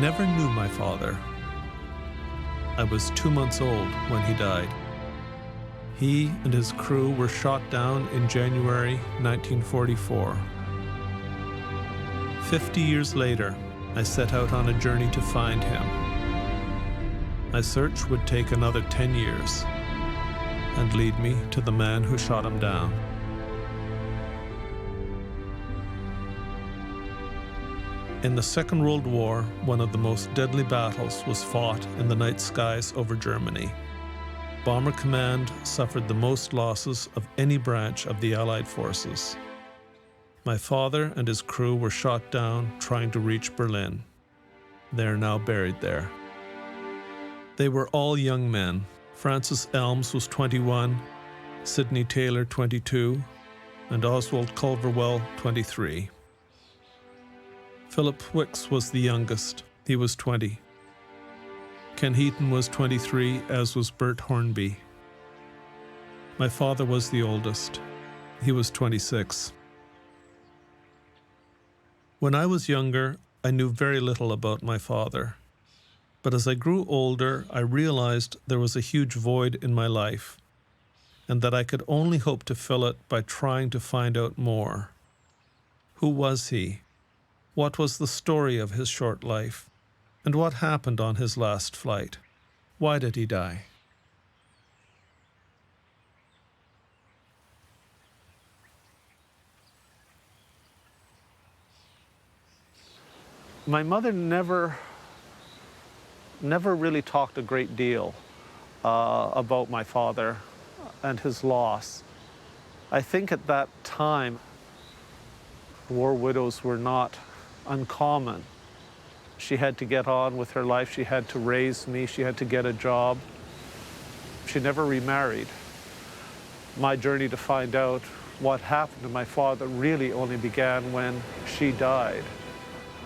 never knew my father. I was 2 months old when he died. He and his crew were shot down in January 1944. 50 years later, I set out on a journey to find him. My search would take another 10 years and lead me to the man who shot him down. In the Second World War, one of the most deadly battles was fought in the night skies over Germany. Bomber Command suffered the most losses of any branch of the Allied forces. My father and his crew were shot down trying to reach Berlin. They are now buried there. They were all young men. Francis Elms was 21, Sidney Taylor 22, and Oswald Culverwell 23. Philip Wicks was the youngest. He was 20. Ken Heaton was 23, as was Bert Hornby. My father was the oldest. He was 26. When I was younger, I knew very little about my father. But as I grew older, I realized there was a huge void in my life, and that I could only hope to fill it by trying to find out more. Who was he? What was the story of his short life? And what happened on his last flight? Why did he die? My mother never really talked a great deal about my father and his loss. I think at that time, war widows were not uncommon. She had to get on with her life. She had to raise me. She had to get a job. She never remarried. My journey to find out what happened to my father really only began when she died.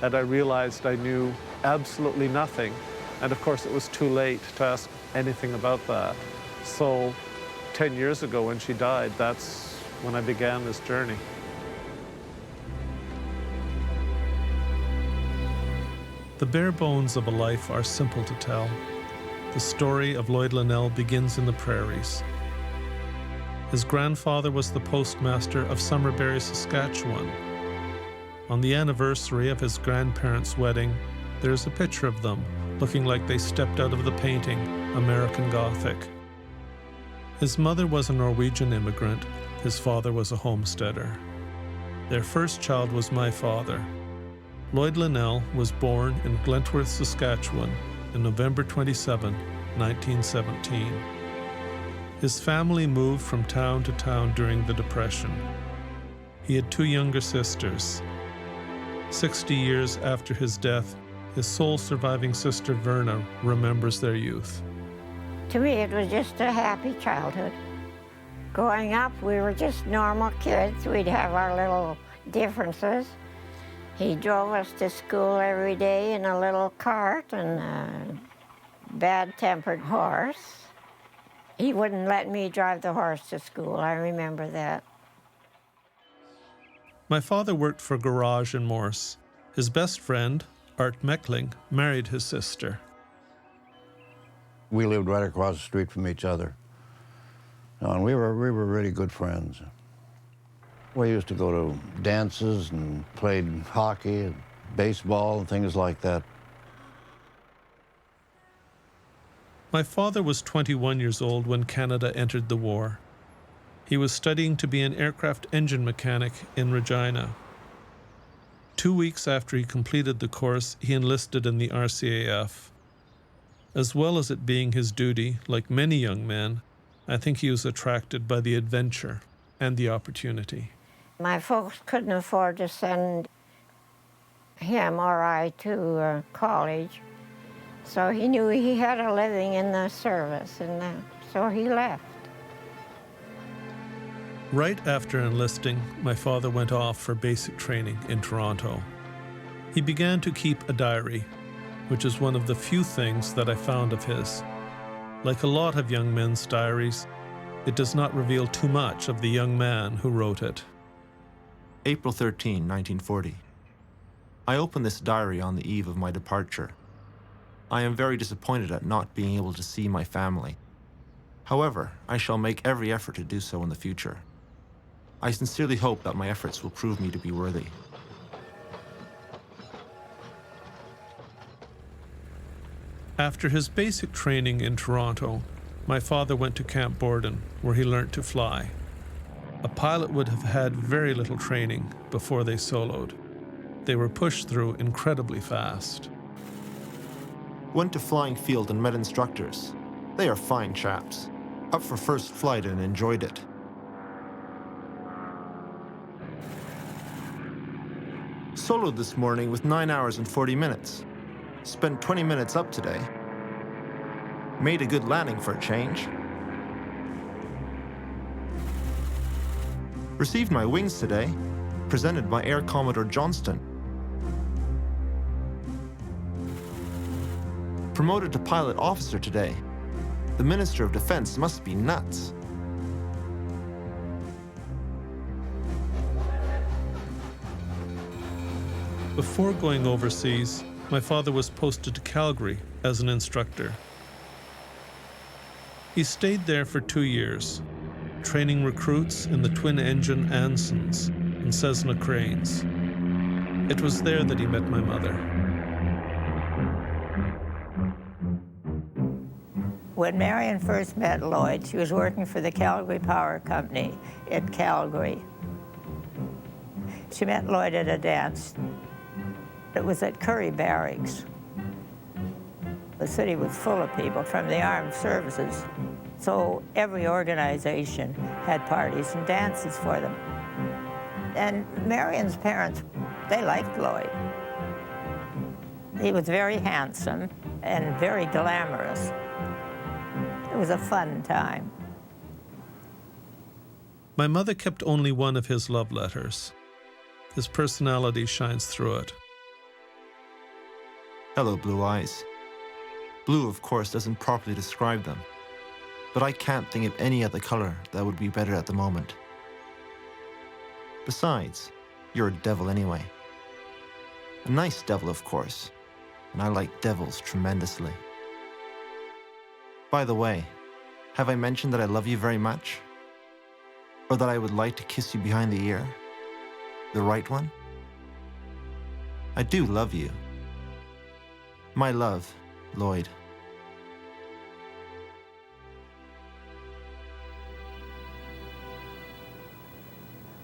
And I realized I knew absolutely nothing. And of course, it was too late to ask anything about that. So 10 years ago when she died, that's when I began this journey. The bare bones of a life are simple to tell. The story of Lloyd Linnell begins in the prairies. His grandfather was the postmaster of Summerberry, Saskatchewan. On the anniversary of his grandparents' wedding, there is a picture of them looking like they stepped out of the painting American Gothic. His mother was a Norwegian immigrant. His father was a homesteader. Their first child was my father. Lloyd Linnell was born in Glentworth, Saskatchewan on November 27, 1917. His family moved from town to town during the Depression. He had 2 younger sisters. 60 years after his death, his sole surviving sister, Verna, remembers their youth. To me, it was just a happy childhood. Growing up, we were just normal kids. We'd have our little differences. He drove us to school every day in a little cart and a bad-tempered horse. He wouldn't let me drive the horse to school, I remember that. My father worked for Garage in Morse. His best friend, Art Meckling, married his sister. We lived right across the street from each other. And we were really good friends. We used to go to dances and played hockey and baseball and things like that. My father was 21 years old when Canada entered the war. He was studying to be an aircraft engine mechanic in Regina. 2 weeks after he completed the course, he enlisted in the RCAF. As well as it being his duty, like many young men, I think he was attracted by the adventure and the opportunity. My folks couldn't afford to send him or I to college, so he knew he had a living in the service, and so he left. Right after enlisting, my father went off for basic training in Toronto. He began to keep a diary, which is one of the few things that I found of his. Like a lot of young men's diaries, it does not reveal too much of the young man who wrote it. April 13, 1940. I opened this diary on the eve of my departure. I am very disappointed at not being able to see my family. However, I shall make every effort to do so in the future. I sincerely hope that my efforts will prove me to be worthy. After his basic training in Toronto, my father went to Camp Borden, where he learnt to fly. A pilot would have had very little training before they soloed. They were pushed through incredibly fast. Went to flying field and met instructors. They are fine chaps, up for first flight and enjoyed it. Soloed this morning with 9 hours and 40 minutes. Spent 20 minutes up today. Made a good landing for a change. Received my wings today, presented by Air Commodore Johnston. Promoted to pilot officer today. The Minister of Defense must be nuts. Before going overseas, my father was posted to Calgary as an instructor. He stayed there for 2 years, training recruits in the twin-engine Ansons and Cessna cranes. It was there that he met my mother. When Marion first met Lloyd, she was working for the Calgary Power Company in Calgary. She met Lloyd at a dance. It was at Curry Barracks. The city was full of people from the armed services, so every organization had parties and dances for them. And Marion's parents, they liked Lloyd. He was very handsome and very glamorous. It was a fun time. My mother kept only one of his love letters. His personality shines through it. Hello, blue eyes. Blue, of course, doesn't properly describe them, but I can't think of any other color that would be better at the moment. Besides, you're a devil anyway. A nice devil, of course, and I like devils tremendously. By the way, have I mentioned that I love you very much? Or that I would like to kiss you behind the ear? The right one? I do love you. My love, Lloyd.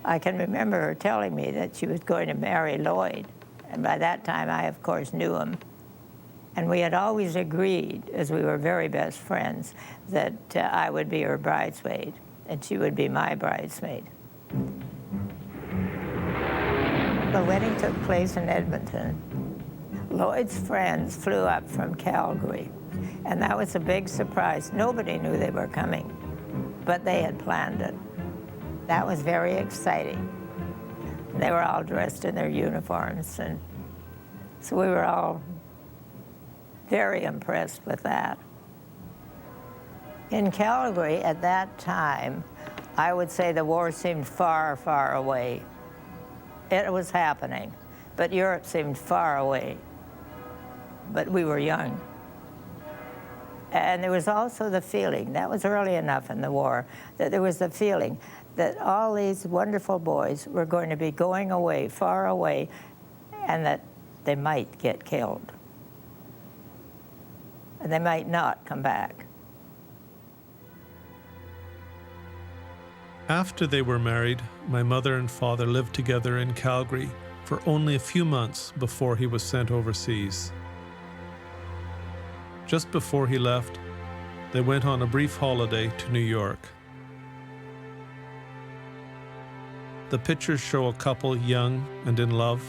I can remember her telling me that she was going to marry Lloyd. And by that time, I, of course, knew him. And we had always agreed, as we were very best friends, that I would be her bridesmaid and she would be my bridesmaid. The wedding took place in Edmonton. Lloyd's friends flew up from Calgary, and that was a big surprise. Nobody knew they were coming, but they had planned it. That was very exciting. They were all dressed in their uniforms, and so we were all very impressed with that. In Calgary at that time, I would say the war seemed far, far away. It was happening, but Europe seemed far away. But we were young. And there was also the feeling, that was early enough in the war, that there was the feeling that all these wonderful boys were going to be going away, far away, and that they might get killed. And they might not come back. After they were married, my mother and father lived together in Calgary for only a few months before he was sent overseas. Just before he left, they went on a brief holiday to New York. The pictures show a couple young and in love,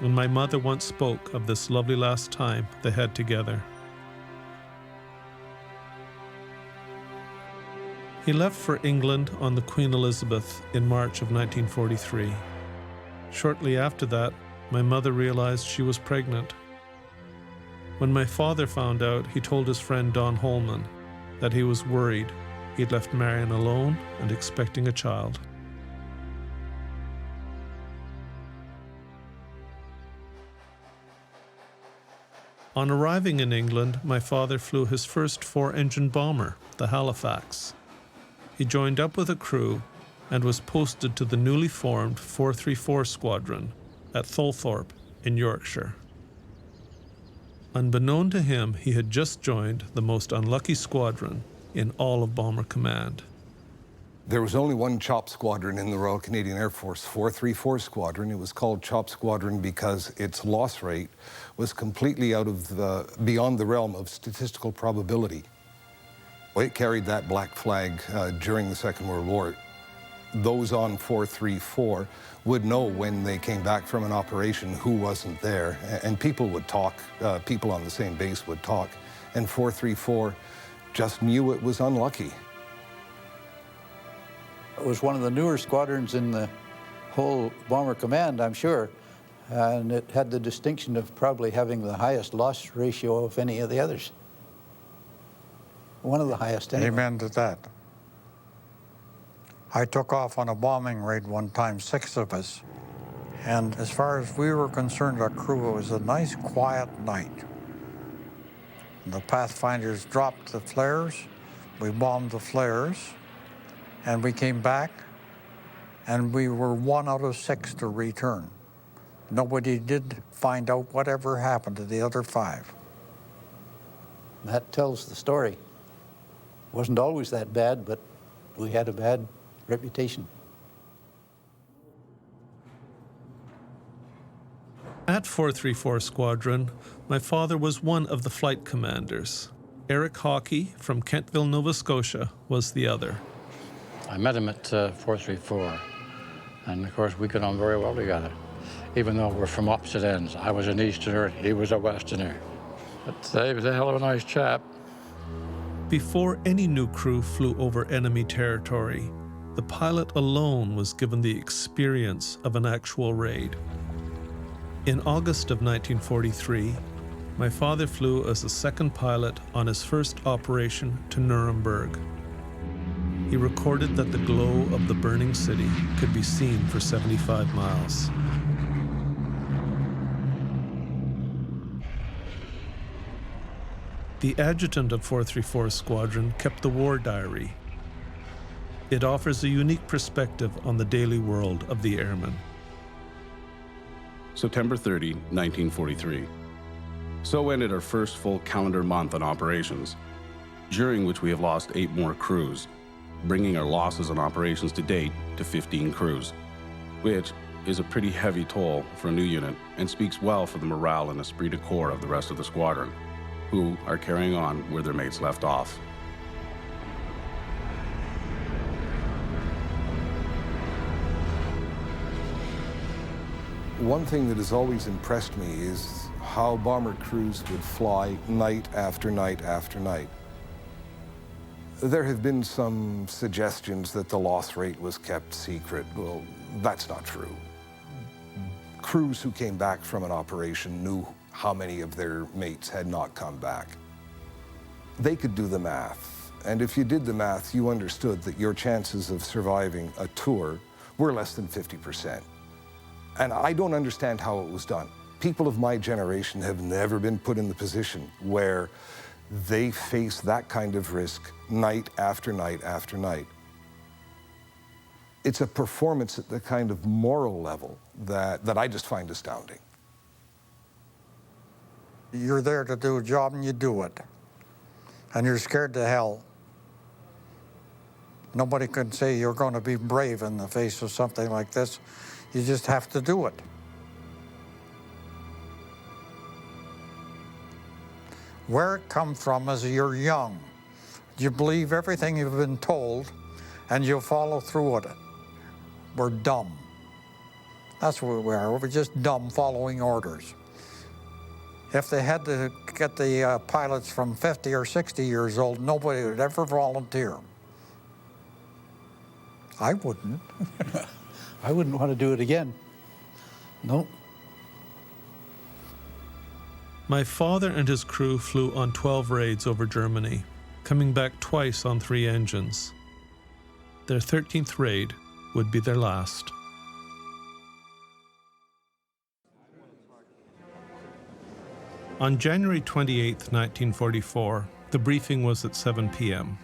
and my mother once spoke of this lovely last time they had together. He left for England on the Queen Elizabeth in March of 1943. Shortly after that, my mother realized she was pregnant. When my father found out, he told his friend Don Holman that he was worried he'd left Marion alone and expecting a child. On arriving in England, my father flew his first four-engine bomber, the Halifax. He joined up with a crew and was posted to the newly formed 434 Squadron at Thulthorpe in Yorkshire. Unbeknown to him, he had just joined the most unlucky squadron in all of Bomber Command. There was only one CHOP squadron in the Royal Canadian Air Force, 434 Squadron. It was called CHOP Squadron because its loss rate was completely beyond the realm of statistical probability. It carried that black flag during the Second World War. Those on 434 would know when they came back from an operation who wasn't there, and people would talk, people on the same base would talk, and 434 just knew it was unlucky. It was one of the newer squadrons in the whole Bomber Command, I'm sure, and it had the distinction of probably having the highest loss ratio of any of the others. One of the highest anyway. Amen to that. I took off on a bombing raid one time, 6 of us, and as far as we were concerned, our crew, it was a nice quiet night. The Pathfinders dropped the flares, we bombed the flares, and we came back, and we were 1 out of 6 to return. Nobody did find out whatever happened to the other 5. That tells the story. Wasn't always that bad, but we had a bad reputation. At 434 Squadron, my father was one of the flight commanders. Eric Hockey from Kentville, Nova Scotia, was the other. I met him at 434, and of course we got on very well together, even though we're from opposite ends. I was an Easterner, he was a Westerner. But he was a hell of a nice chap. Before any new crew flew over enemy territory, the pilot alone was given the experience of an actual raid. In August of 1943, my father flew as the second pilot on his first operation to Nuremberg. He recorded that the glow of the burning city could be seen for 75 miles. The adjutant of 434 Squadron kept the war diary. It offers a unique perspective on the daily world of the airman. September 30, 1943. So ended our first full calendar month on operations, during which we have lost 8 more crews, bringing our losses on operations to date to 15 crews, which is a pretty heavy toll for a new unit and speaks well for the morale and esprit de corps of the rest of the squadron, who are carrying on where their mates left off. One thing that has always impressed me is how bomber crews would fly night after night after night. There have been some suggestions that the loss rate was kept secret. Well, that's not true. Crews who came back from an operation knew how many of their mates had not come back. They could do the math, and if you did the math, you understood that your chances of surviving a tour were less than 50%. And I don't understand how it was done. People of my generation have never been put in the position where they face that kind of risk night after night after night. It's a performance at the kind of moral level that I just find astounding. You're there to do a job and you do it. And you're scared to hell. Nobody can say you're going to be brave in the face of something like this. You just have to do it. Where it comes from is you're young. You believe everything you've been told and you follow through with it. We're dumb. That's what we are. We're just dumb following orders. If they had to get the pilots from 50 or 60 years old, nobody would ever volunteer. I wouldn't. I wouldn't want to do it again. Nope. My father and his crew flew on 12 raids over Germany, coming back twice on 3 engines. Their 13th raid would be their last. On January 28, 1944, the briefing was at 7 p.m.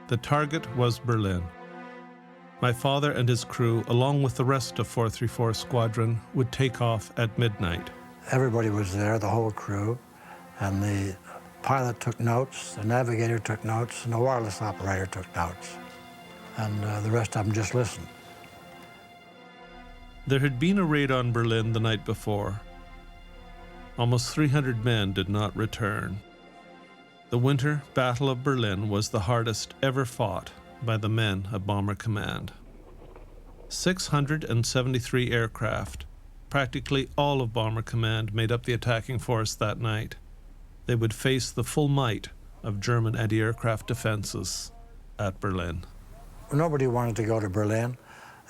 The target was Berlin. My father and his crew, along with the rest of 434 Squadron, would take off at midnight. Everybody was there, the whole crew, and the pilot took notes, the navigator took notes, and the wireless operator took notes. And the rest of them just listened. There had been a raid on Berlin the night before. Almost 300 men did not return. The Winter Battle of Berlin was the hardest ever fought by the men of Bomber Command. 673 aircraft, practically all of Bomber Command, made up the attacking force that night. They would face the full might of German anti-aircraft defenses at Berlin. Nobody wanted to go to Berlin.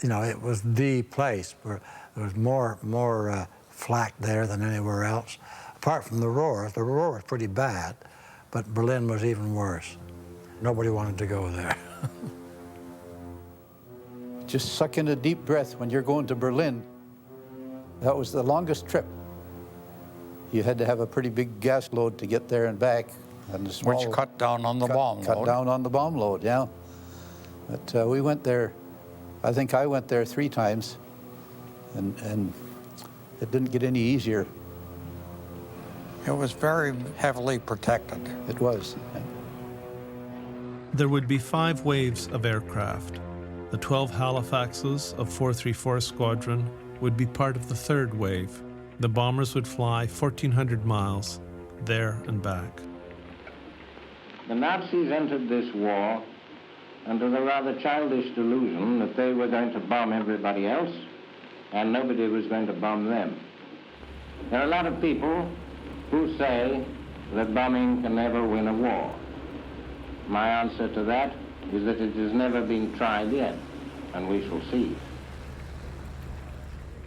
You know, it was the place where there was more flak there than anywhere else. Apart from the Ruhr was pretty bad, but Berlin was even worse. Nobody wanted to go there. Just suck in a deep breath when you're going to Berlin. That was the longest trip. You had to have a pretty big gas load to get there and back. And the small, Which cut down on the bomb load. Cut down on the bomb load, yeah. But we went there, I think I went there 3 times, and it didn't get any easier. It was very heavily protected. It was. There would be 5 waves of aircraft. The 12 Halifaxes of 434 Squadron would be part of the 3rd wave. The bombers would fly 1,400 miles, there and back. The Nazis entered this war under the rather childish delusion that they were going to bomb everybody else and nobody was going to bomb them. There are a lot of people who say that bombing can never win a war. My answer to that is that it has never been tried yet, and we shall see.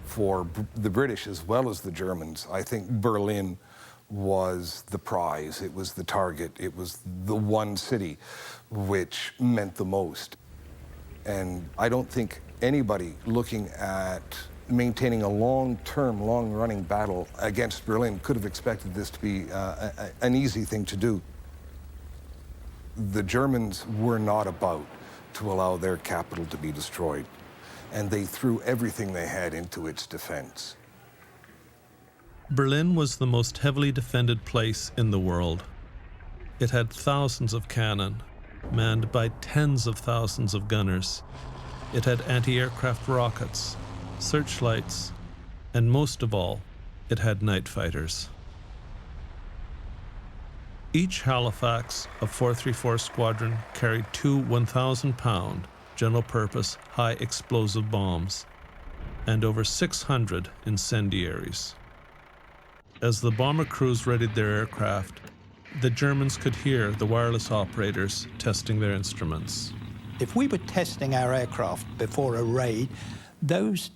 For the British as well as the Germans, I think Berlin was the prize, it was the target, it was the one city which meant the most. And I don't think anybody looking at maintaining a long-term, long-running battle against Berlin could have expected this to be an easy thing to do. The Germans were not about to allow their capital to be destroyed, and they threw everything they had into its defense. Berlin was the most heavily defended place in the world. It had thousands of cannon, manned by tens of thousands of gunners. It had anti-aircraft rockets, searchlights, and most of all, it had night fighters. Each Halifax of 434 Squadron carried 2 1,000-pound general-purpose high-explosive bombs and over 600 incendiaries. As the bomber crews readied their aircraft, the Germans could hear the wireless operators testing their instruments. If we were testing our aircraft before a raid, those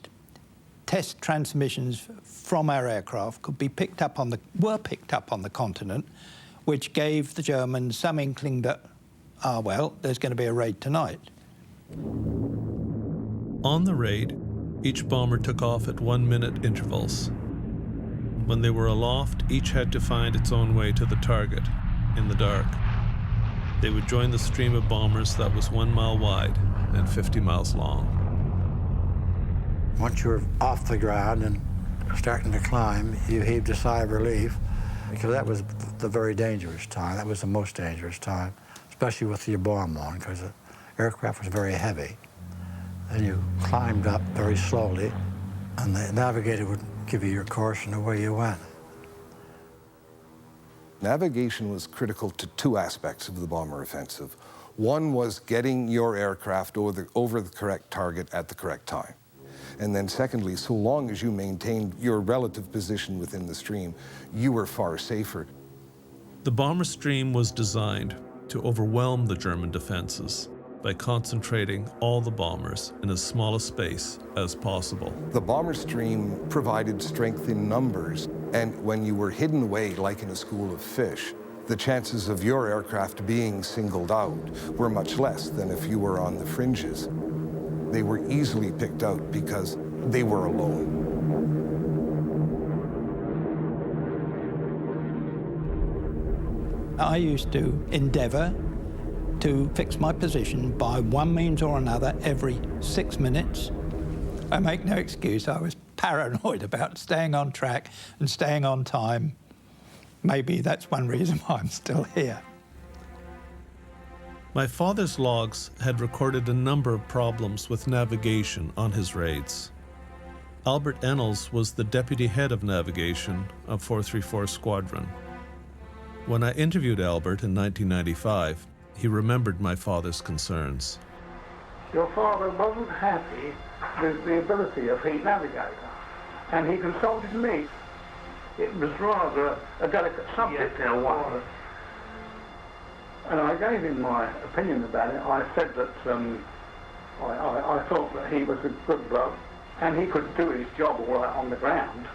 test transmissions from our aircraft were picked up on the continent, which gave the Germans some inkling that, well, there's going to be a raid tonight. On the raid, each bomber took off at 1-minute intervals. When they were aloft, each had to find its own way to the target in the dark. They would join the stream of bombers that was 1 mile wide and 50 miles long. Once you were off the ground and starting to climb, you heaved a sigh of relief, because that was the very dangerous time. That was the most dangerous time, especially with your bomb on, because the aircraft was very heavy. Then you climbed up very slowly, and the navigator would give you your course and away you went. Navigation was critical to 2 aspects of the bomber offensive. One was getting your aircraft over the correct target at the correct time. And then secondly, so long as you maintained your relative position within the stream, you were far safer. The bomber stream was designed to overwhelm the German defenses by concentrating all the bombers in as small a space as possible. The bomber stream provided strength in numbers, and when you were hidden away like in a school of fish, the chances of your aircraft being singled out were much less than if you were on the fringes. They were easily picked out because they were alone. I used to endeavour to fix my position by one means or another every 6 minutes. I make no excuse, I was paranoid about staying on track and staying on time. Maybe that's one reason why I'm still here. My father's logs had recorded a number of problems with navigation on his raids. Albert Ennals was the deputy head of navigation of 434 Squadron. When I interviewed Albert in 1995, he remembered my father's concerns. Your father wasn't happy with the ability of Heat Navigator, and he consulted me. It was rather a delicate subject in a way. And I gave him my opinion about it. I said that I thought that he was a good bloke, and he could do his job all right on the ground,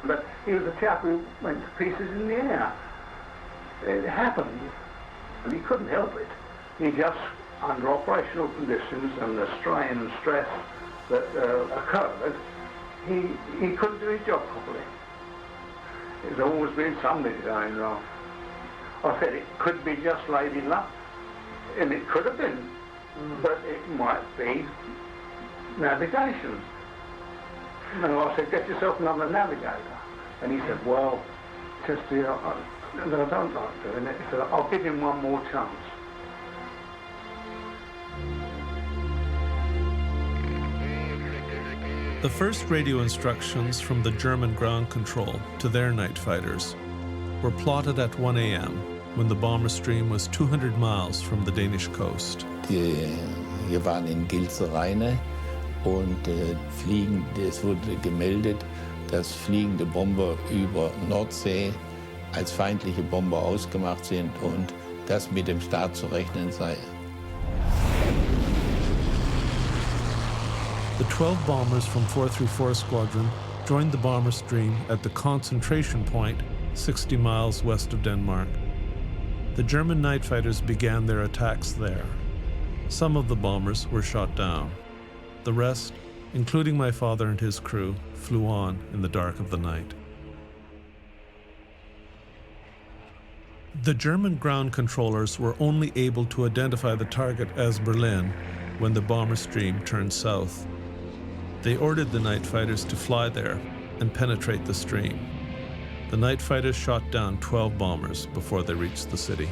but he was a chap who went to pieces in the air. It happened, and he couldn't help it. He just, under operational conditions and the strain and stress that occurred, he couldn't do his job properly. There's always been somebody going wrong. I said it could be just lady luck, and it could have been, but it might be navigation. And I said, get yourself another navigator. And he said, well, just I don't like doing it. He said, I'll give him one more chance. The first radio instructions from the German ground control to their night fighters were plotted at 1 a.m. when the bomber stream was 200 miles from the Danish coast. Wir waren in Gilzereine und es wurde gemeldet, dass fliegende Bomber über Nordsee als feindliche Bomber ausgemacht sind und dass mit dem Start zu rechnen sei. The 12 bombers from 434 Squadron joined the bomber stream at the concentration point 60 miles west of Denmark. The German night fighters began their attacks there. Some of the bombers were shot down. The rest, including my father and his crew, flew on in the dark of the night. The German ground controllers were only able to identify the target as Berlin when the bomber stream turned south. They ordered the night fighters to fly there and penetrate the stream. The night fighters shot down 12 bombers before they reached the city.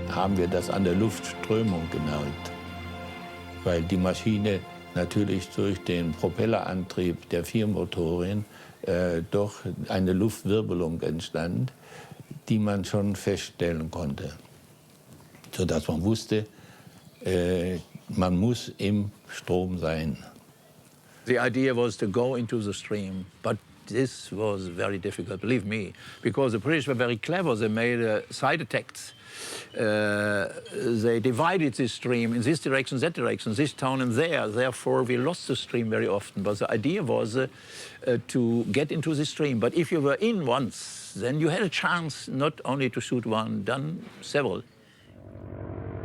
Haben wir das an der Luftströmung gemerkt, weil die Maschine natürlich durch den Propellerantrieb der Viermotoren doch eine Luftwirbelung entstand, die man schon feststellen konnte, sodass man wusste, man muss im Strom sein. The idea was to go into the stream, but this was very difficult, believe me, because the British were very clever. They made side attacks. They divided this stream in this direction, that direction, this town and there. Therefore, we lost the stream very often. But the idea was to get into the stream. But if you were in once, then you had a chance not only to shoot one, then several.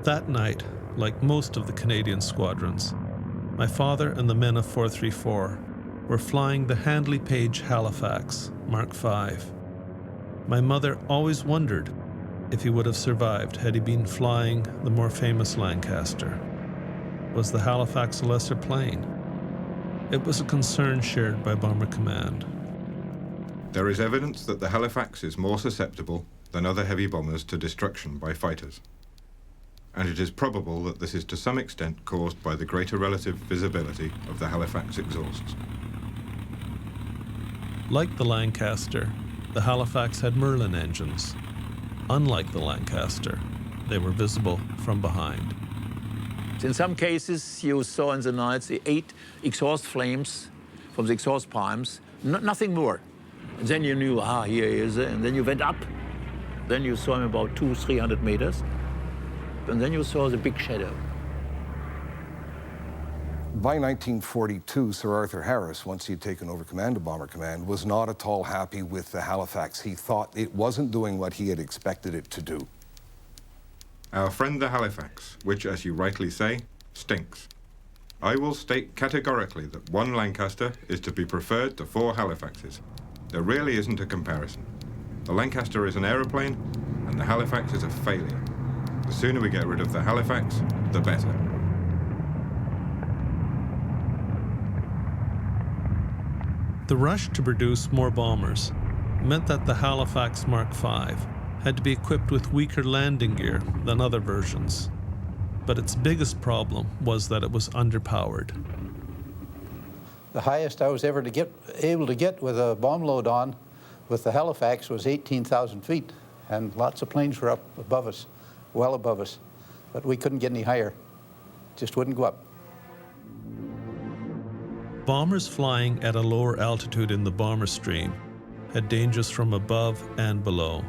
That night, like most of the Canadian squadrons, my father and the men of 434 were flying the Handley Page Halifax Mark V. My mother always wondered if he would have survived had he been flying the more famous Lancaster. Was the Halifax a lesser plane? It was a concern shared by Bomber Command. There is evidence that the Halifax is more susceptible than other heavy bombers to destruction by fighters. And it is probable that this is to some extent caused by the greater relative visibility of the Halifax exhausts. Like the Lancaster, the Halifax had Merlin engines. Unlike the Lancaster, they were visible from behind. In some cases, you saw in the nights the 8 exhaust flames from the exhaust pipes, nothing more. And then you knew, here he is, and then you went up. Then you saw him about 200-300 meters. And then you saw the big shadow. By 1942, Sir Arthur Harris, once he'd taken over command of Bomber Command, was not at all happy with the Halifax. He thought it wasn't doing what he had expected it to do. Our friend the Halifax, which, as you rightly say, stinks. I will state categorically that one Lancaster is to be preferred to 4 Halifaxes. There really isn't a comparison. The Lancaster is an aeroplane, and the Halifax is a failure. The sooner we get rid of the Halifax, the better. The rush to produce more bombers meant that the Halifax Mark V had to be equipped with weaker landing gear than other versions. But its biggest problem was that it was underpowered. The highest I was ever able to get with a bomb load on with the Halifax was 18,000 feet, and lots of planes were up above us, well above us, but we couldn't get any higher. Just wouldn't go up. Bombers flying at a lower altitude in the bomber stream had dangers from above and below,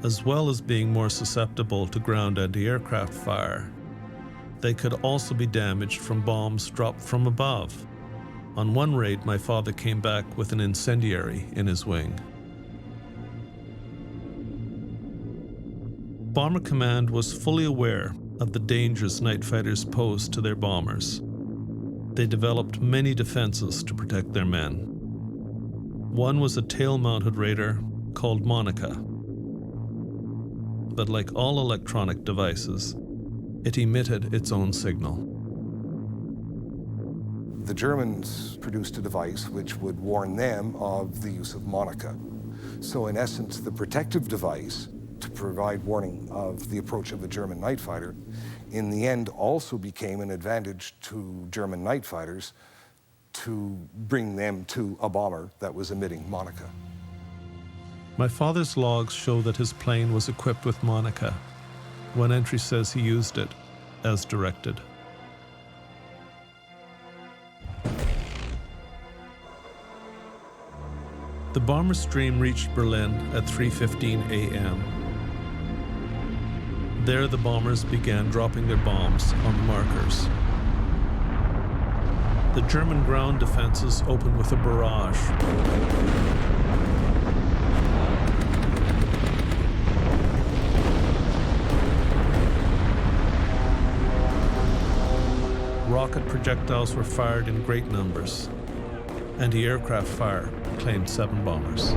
as well as being more susceptible to ground anti-aircraft fire. They could also be damaged from bombs dropped from above. On one raid, my father came back with an incendiary in his wing. Bomber Command was fully aware of the dangers night fighters posed to their bombers. They developed many defenses to protect their men. One was a tail-mounted radar called Monica. But like all electronic devices, it emitted its own signal. The Germans produced a device which would warn them of the use of Monica. So in essence, the protective device to provide warning of the approach of a German night fighter, in the end also became an advantage to German night fighters to bring them to a bomber that was emitting Monica. My father's logs show that his plane was equipped with Monica. One entry says he used it as directed. The bomber stream reached Berlin at 3:15 a.m. There, the bombers began dropping their bombs on the markers. The German ground defenses opened with a barrage. Rocket projectiles were fired in great numbers. Anti-aircraft fire claimed 7 bombers.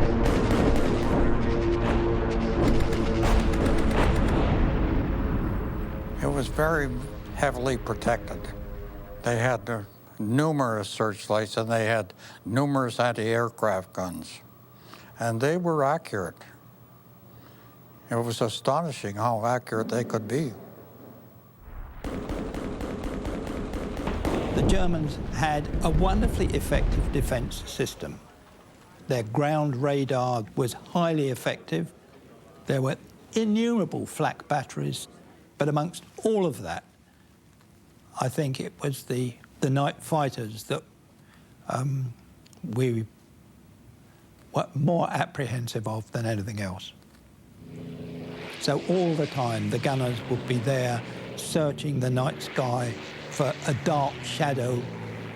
It was very heavily protected. They had numerous searchlights and they had numerous anti-aircraft guns. And they were accurate. It was astonishing how accurate they could be. The Germans had a wonderfully effective defense system. Their ground radar was highly effective. There were innumerable flak batteries, but amongst all of that, I think it was the night fighters that we were more apprehensive of than anything else. So all the time, the gunners would be there searching the night sky for a dark shadow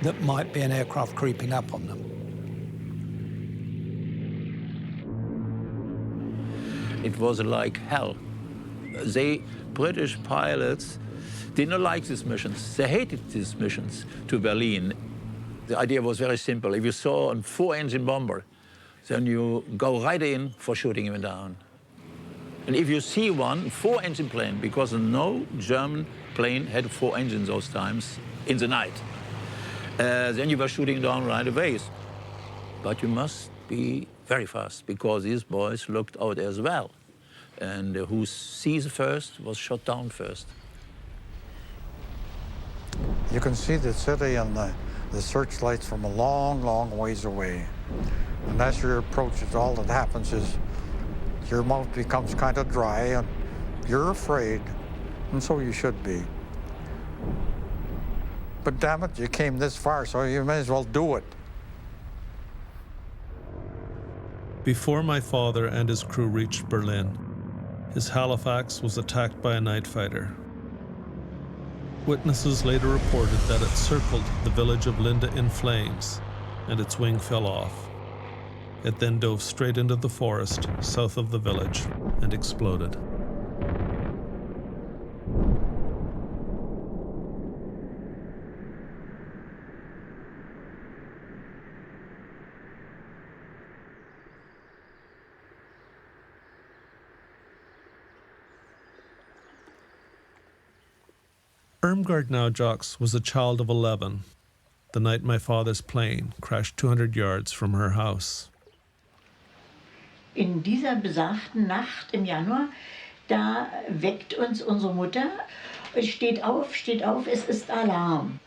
that might be an aircraft creeping up on them. It was like hell. The British pilots did not like these missions. They hated these missions to Berlin. The idea was very simple. If you saw a 4-engine bomber, then you go right in for shooting him down. And if you see one 4-engine plane, because no German plane had 4 engines those times in the night, then you were shooting down right away. But you must be very fast, because these boys looked out as well. And who sees first was shot down first. You can see the city and the searchlights from a long, long ways away. And as you approach it, all that happens is your mouth becomes kind of dry and you're afraid, and so you should be. But damn it, you came this far, so you may as well do it. Before my father and his crew reached Berlin, his Halifax was attacked by a night fighter. Witnesses later reported that it circled the village of Linda in flames, and its wing fell off. It then dove straight into the forest south of the village and exploded. Irmgard Naujoks was a child of 11 the night my father's plane crashed 200 yards from her house. In dieser besagten Nacht im Januar, da weckt uns unsere Mutter, steht auf, es ist Alarm.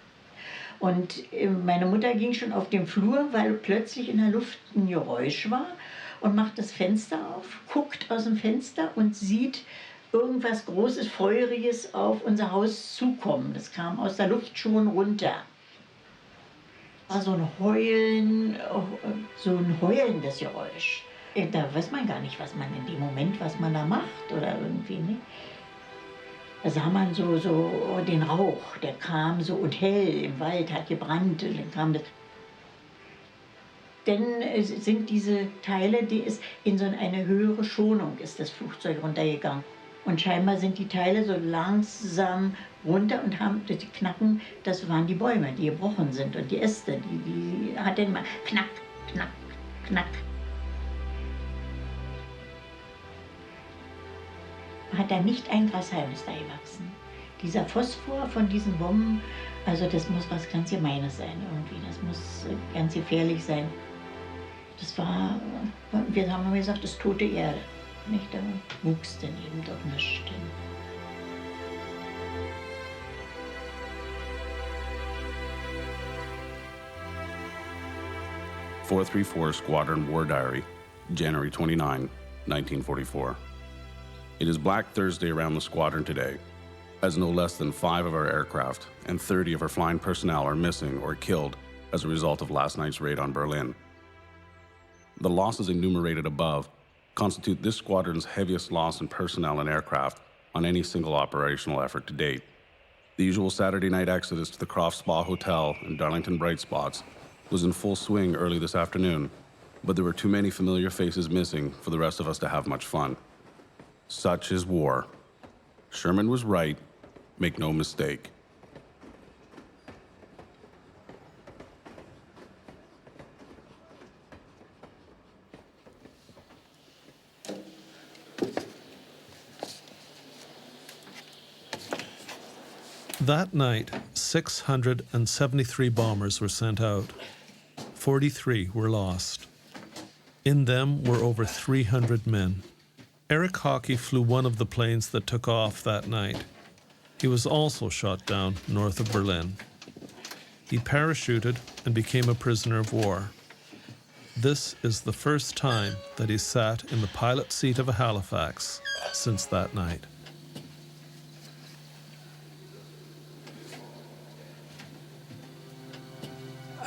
Und meine Mutter ging schon auf den Flur, weil plötzlich in der Luft ein Geräusch war und macht das Fenster auf, guckt aus dem Fenster und sieht irgendwas Großes, Feuriges auf unser Haus zukommen. Das kam aus der Luft schon runter. War so ein Heulen, so ein heulendes Geräusch. Da weiß man gar nicht, was man in dem Moment, was man da macht oder irgendwie, ne? Da sah man so den Rauch, der kam so und hell im Wald, hat gebrannt und dann kam das. Dann sind diese Teile, die ist in so eine höhere Schonung, ist das Flugzeug runtergegangen. Und scheinbar sind die Teile so langsam runter und haben die Knacken, das waren die Bäume, die gebrochen sind und die Äste, die hat dann mal knack, knack, knack. Hat da nicht ein Grashalm ist da gewachsen. Dieser Phosphor von diesen Bomben, also das muss was ganz Gemeines sein irgendwie, das muss ganz gefährlich sein. Das war, wir haben immer gesagt, das tote Erde. Nicht? Da wuchs dann eben doch nichts. 434 Squadron War Diary, January 29, 1944. It is Black Thursday around the squadron today, as no less than 5 of our aircraft and 30 of our flying personnel are missing or killed as a result of last night's raid on Berlin. The losses enumerated above constitute this squadron's heaviest loss in personnel and aircraft on any single operational effort to date. The usual Saturday night exodus to the Croft Spa Hotel and Darlington Bright Spots was in full swing early this afternoon, but there were too many familiar faces missing for the rest of us to have much fun. Such is war. Sherman was right, make no mistake. That night, 673 bombers were sent out. 43 were lost. In them were over 300 men. Eric Hockey flew one of the planes that took off that night. He was also shot down north of Berlin. He parachuted and became a prisoner of war. This is the first time that he sat in the pilot seat of a Halifax since that night.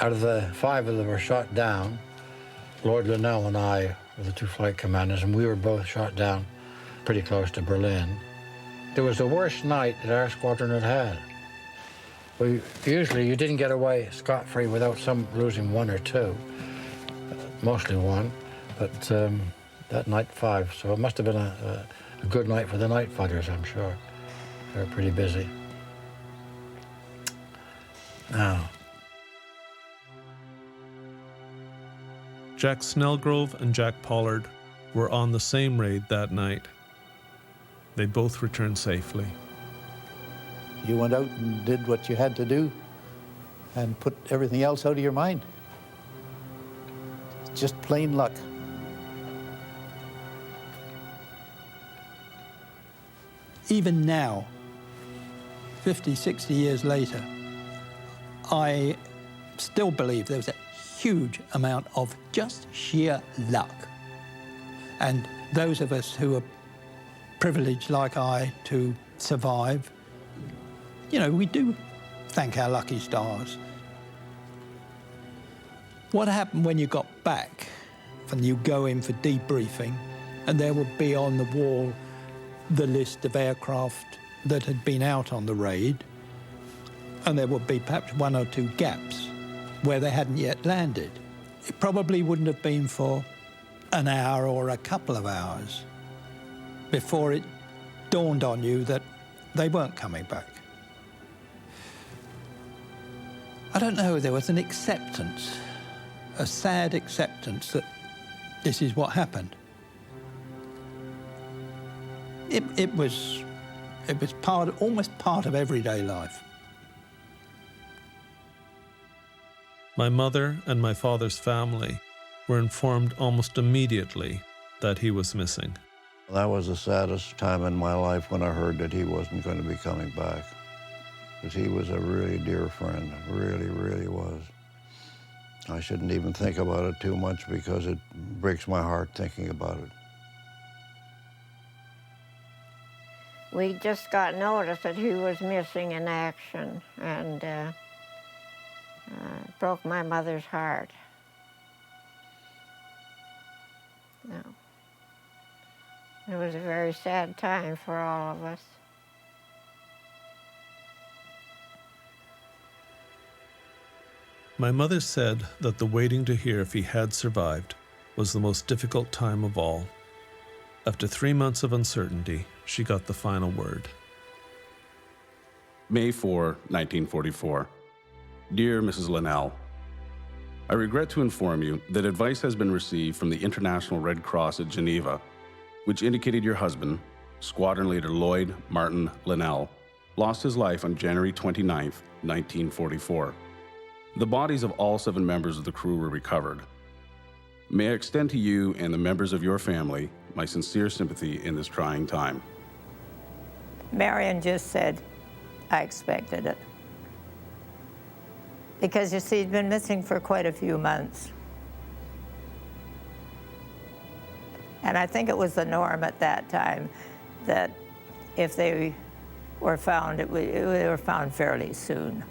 Out of the 5 that were shot down, Lord Linnell and I were the 2 flight commanders, and we were both shot down pretty close to Berlin. It was the worst night that our squadron had had. Usually you didn't get away scot-free without losing 1 or 2, mostly 1, but that night 5. So it must have been a good night for the night fighters, I'm sure. They were pretty busy. Now, Jack Snellgrove and Jack Pollard were on the same raid that night. They both returned safely. You went out and did what you had to do and put everything else out of your mind. Just plain luck. Even now, 50, 60 years later, I still believe there was a huge amount of just sheer luck. And those of us who are privileged like I to survive, you know, we do thank our lucky stars. What happened when you got back and you go in for debriefing and there would be on the wall the list of aircraft that had been out on the raid, and there would be perhaps 1 or 2 gaps where they hadn't yet landed. It probably wouldn't have been for an hour or a couple of hours before it dawned on you that they weren't coming back. I don't know, there was an acceptance, a sad acceptance that this is what happened. It was It was almost part of everyday life. My mother and my father's family were informed almost immediately that he was missing. That was the saddest time in my life when I heard that he wasn't going to be coming back. Because he was a really dear friend, really, really was. I shouldn't even think about it too much because it breaks my heart thinking about it. We just got notice that he was missing in action, and broke my mother's heart. No. It was a very sad time for all of us. My mother said that the waiting to hear if he had survived was the most difficult time of all. After 3 months of uncertainty, she got the final word. May 4, 1944. Dear Mrs. Linnell, I regret to inform you that advice has been received from the International Red Cross at Geneva, which indicated your husband, Squadron Leader Lloyd Martin Linnell, lost his life on January 29, 1944. The bodies of all 7 members of the crew were recovered. May I extend to you and the members of your family my sincere sympathy in this trying time. Marion just said, I expected it. Because, you see, he'd been missing for quite a few months. And I think it was the norm at that time that if they were found, they were found fairly soon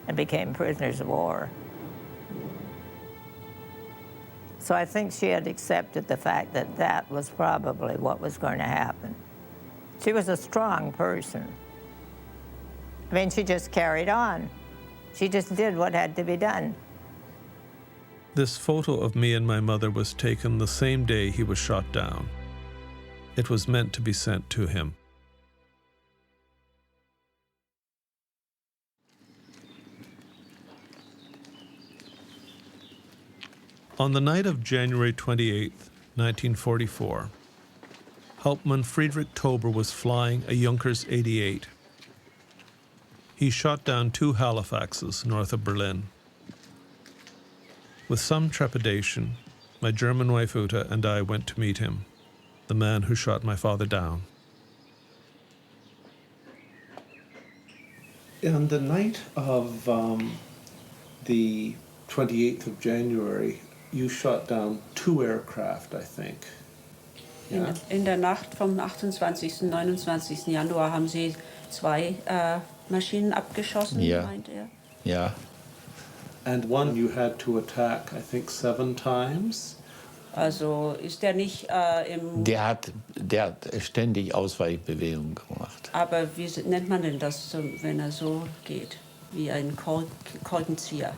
and became prisoners of war. So I think she had accepted the fact that that was probably what was going to happen. She was a strong person. I mean, she just carried on. She just did what had to be done. This photo of me and my mother was taken the same day he was shot down. It was meant to be sent to him. On the night of January 28, 1944, Hauptmann Friedrich Tober was flying a Junkers 88. He shot down 2 Halifaxes north of Berlin. With some trepidation, my German wife Uta and I went to meet him, the man who shot my father down. On the night of the 28th of January, you shot down 2 aircraft, I think. Yeah? In der Nacht vom 28. und 29. Januar haben Sie 2 Maschinen abgeschossen, meint er. Ja. And one you had to attack, I think, 7 times. Also ist der nicht im... Der hat ständig Ausweichbewegungen gemacht. Aber wie nennt man denn das, wenn er so geht? Wie ein Korkenzieher.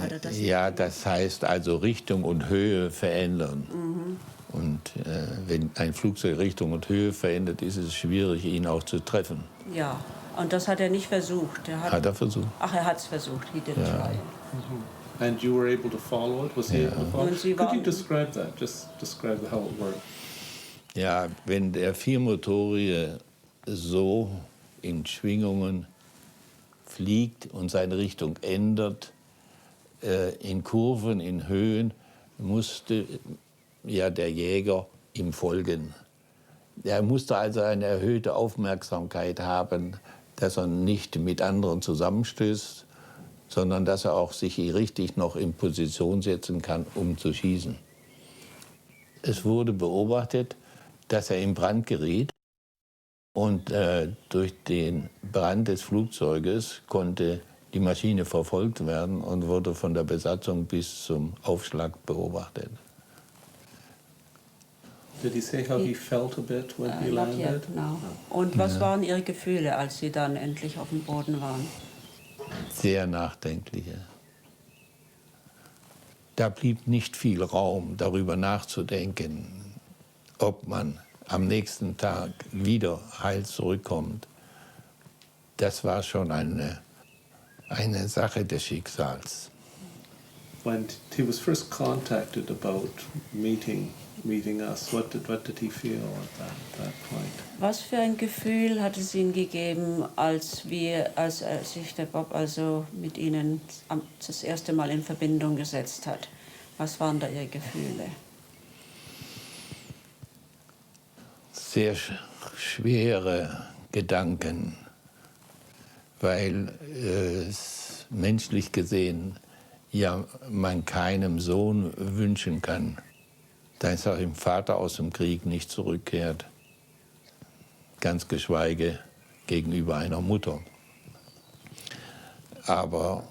Hat er das Ja, das heißt also Richtung und Höhe verändern. Mhm. Und wenn ein Flugzeug Richtung und Höhe verändert, ist es schwierig, ihn auch zu treffen. Ja, und das hat er nicht versucht. Hat er versucht. Ach, er hat es versucht. He didn't try. Mm-hmm. And you were able to follow it? Was he able to follow it? Could you describe that? Just describe how it worked. Ja, wenn der viermotorige so in Schwingungen fliegt und seine Richtung ändert, in Kurven, in Höhen, musste ja der Jäger ihm folgen. Er musste also eine erhöhte Aufmerksamkeit haben, dass er nicht mit anderen zusammenstößt, sondern dass er auch sich richtig noch in Position setzen kann, um zu schießen. Es wurde beobachtet, dass er in Brand geriet und durch den Brand des Flugzeuges konnte die Maschine verfolgt werden und wurde von der Besatzung bis zum Aufschlag beobachtet. Did he say how he felt a bit when he landed? Not yet, no. Und was waren Ihre Gefühle, als Sie dann endlich auf dem Boden waren? Sehr nachdenkliche. Da blieb nicht viel Raum, darüber nachzudenken, ob man am nächsten Tag wieder heil zurückkommt. Das war schon eine Sache des Schicksals. When he was first contacted about meeting meeting us? What did he feel at that point? Was für ein Gefühl hat es Ihnen gegeben, als sich der Bob also mit Ihnen das erste Mal in Verbindung gesetzt hat? Was waren da Ihre Gefühle? Sehr schwere Gedanken, weil es menschlich gesehen ja man keinem Sohn wünschen kann, dass sein Vater aus dem Krieg nicht zurückkehrt, ganz geschweige gegenüber einer Mutter. Aber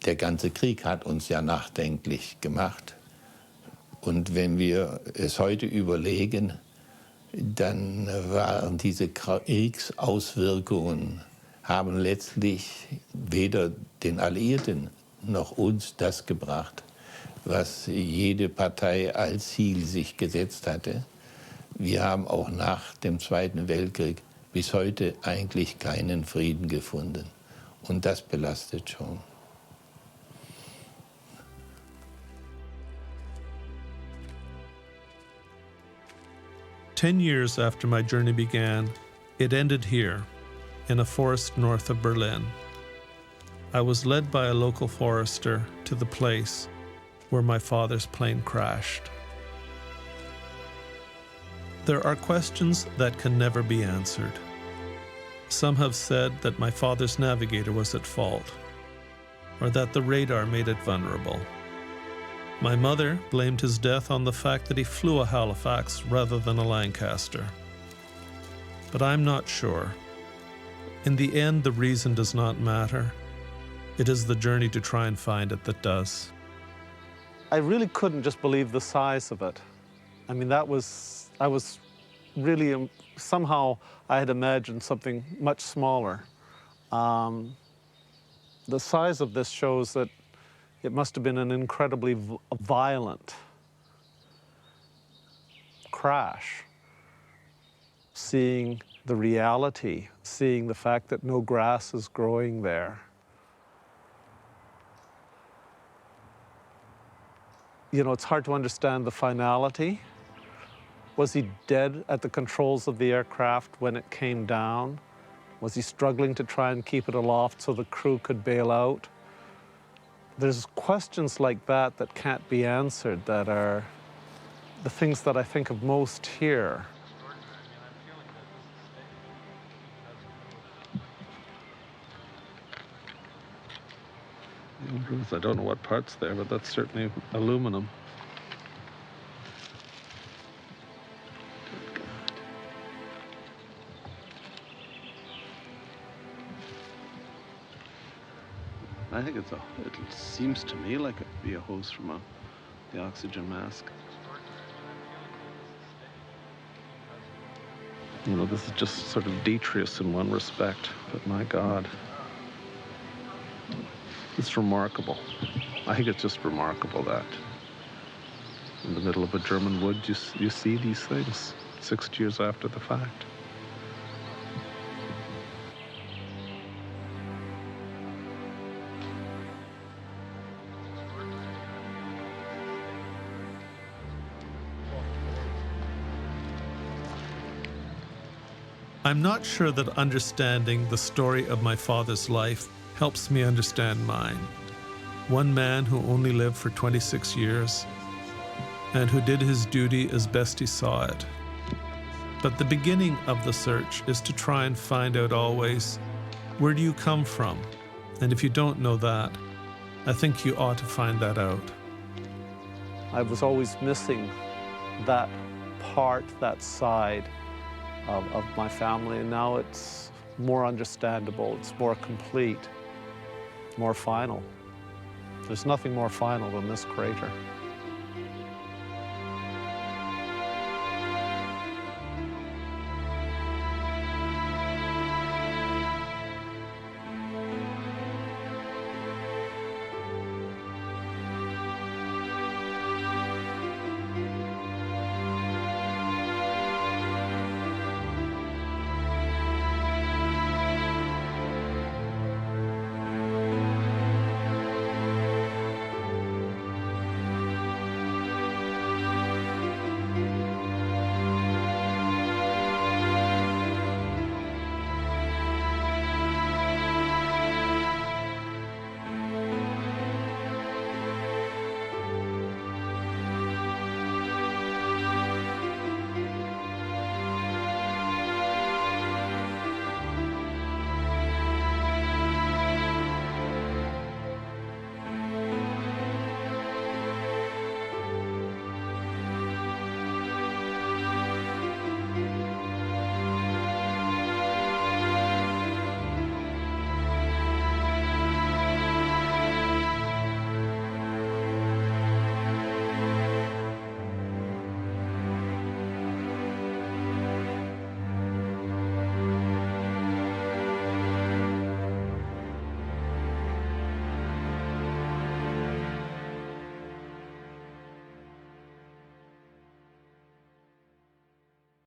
der ganze Krieg hat uns ja nachdenklich gemacht. Und wenn wir es heute überlegen, dann waren diese Kriegsauswirkungen, haben letztlich weder den Alliierten noch uns das gebracht, was jede Partei als Ziel sich gesetzt hatte. Wir haben auch nach dem Zweiten Weltkrieg bis heute eigentlich keinen Frieden gefunden. Und das belastet schon. "10 years after my journey began, it ended here, in a forest north of Berlin. I was led by a local forester to the place where my father's plane crashed. There are questions that can never be answered. Some have said that my father's navigator was at fault, or that the radar made it vulnerable. My mother blamed his death on the fact that he flew a Halifax rather than a Lancaster. But I'm not sure. In the end, the reason does not matter. It is the journey to try and find it that does." I really couldn't just believe the size of it. I mean, I was really, somehow I had imagined something much smaller. The size of this shows that it must have been an incredibly violent crash. Seeing the reality, seeing the fact that no grass is growing there. You know, it's hard to understand the finality. Was he dead at the controls of the aircraft when it came down? Was he struggling to try and keep it aloft so the crew could bail out? There's questions like that that can't be answered, that are the things that I think of most here. I don't know what part's there, but that's certainly aluminum. I think it seems to me like it'd be a hose from the oxygen mask. You know, this is just sort of detritus in one respect, but my God. It's remarkable. I think it's just remarkable that in the middle of a German wood, you see these things 60 years after the fact. I'm not sure that understanding the story of my father's life helps me understand mine. One man who only lived for 26 years and who did his duty as best he saw it. But the beginning of the search is to try and find out always, where do you come from? And if you don't know that, I think you ought to find that out. I was always missing that part, that side of my family, and now it's more understandable, it's more complete, more final. There's nothing more final than this crater.